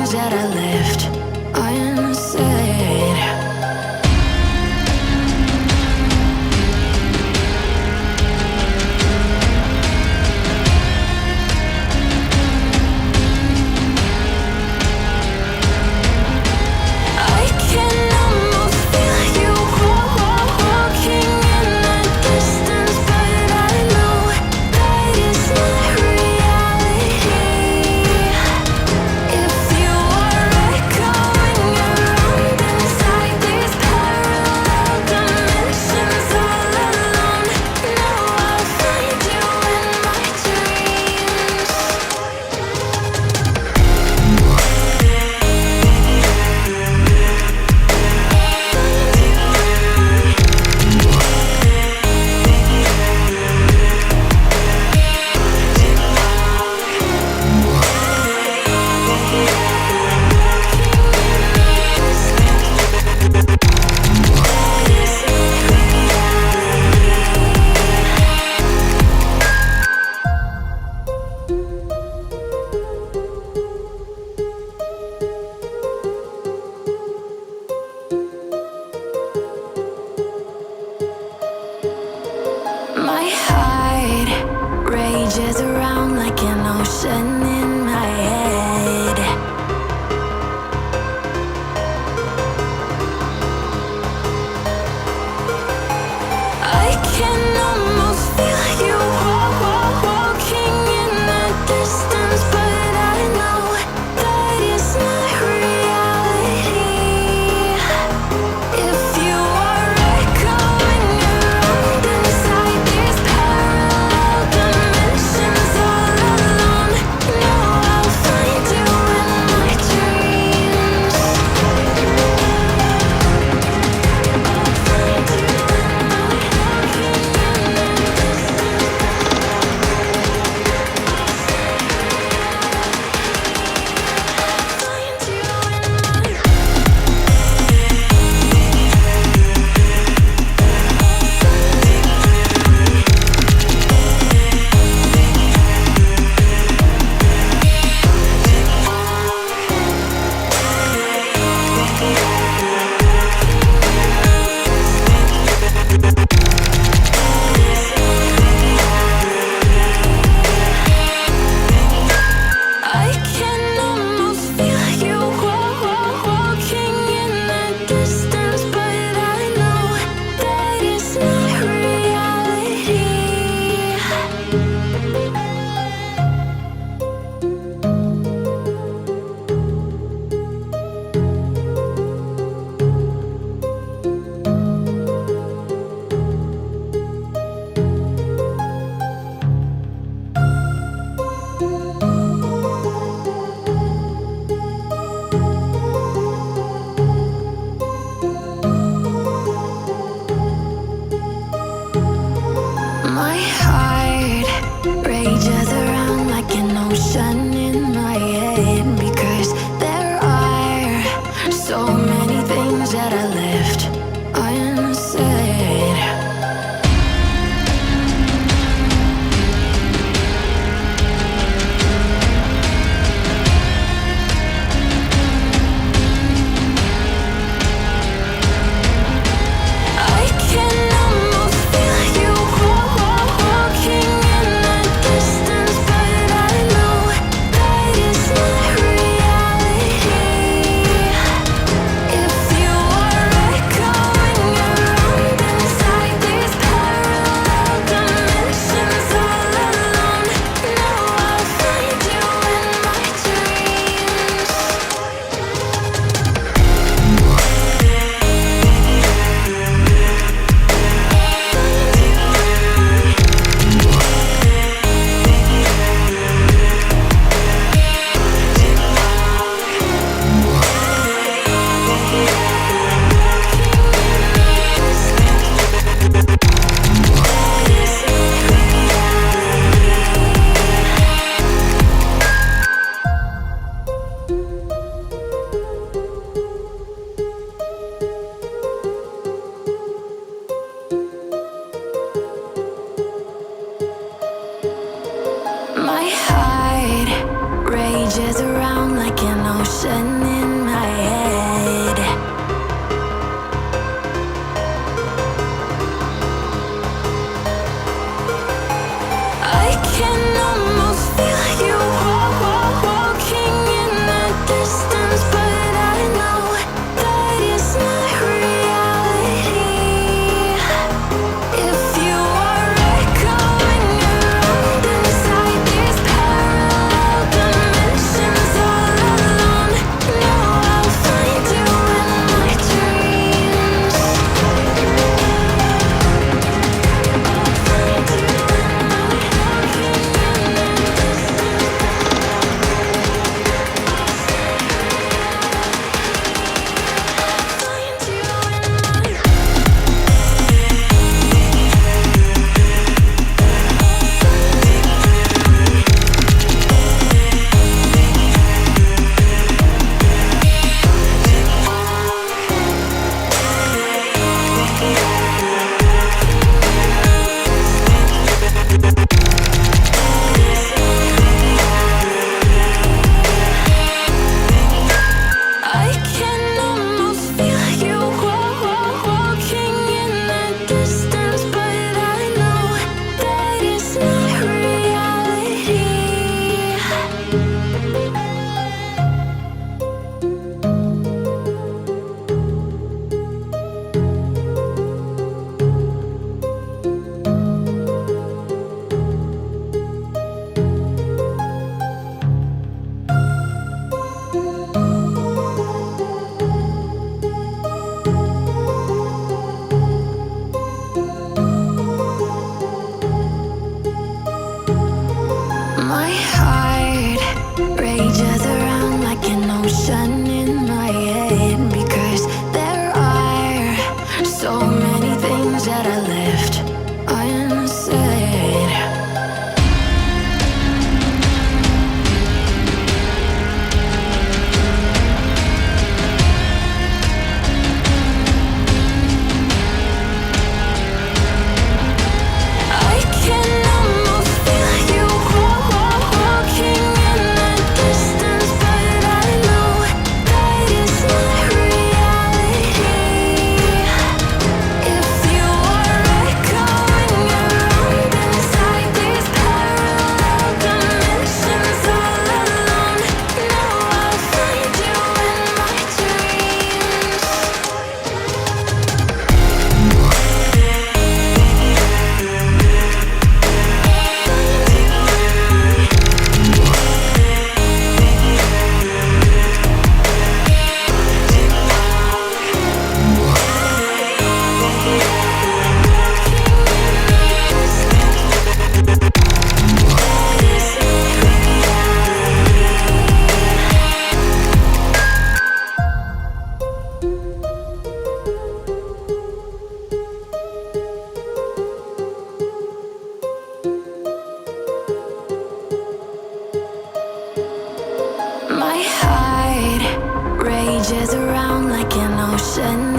things that I left unsaid. I can almost feel you walking in the distance, but I know that it's not reality. If you are echoing around inside these parallel dimensions all alone, know I'll find you in my dreams. My heart rages around like an ocean in my head. I can almost feel you walking in the distance, but I know that it's not reality. If you are echoing around inside these parallel dimensions all alone, know rages around like an ocean in my head. I can almost feel you walking in the distance, but I know that it's not reality. If you are echoing around inside these parallel dimensions all alone, know I'll find you in my dreams. I can almost feel you walking in the distance, but I know that it's not reality. My heart rages around like an ocean in my head, because there are so many things that I left unsaid. I can almost feel you walking in the distance, but I know that it's not reality. If you are echoing around inside these parallel dimensions all alone, know I'll find you in my dreams. My heart rages around like an ocean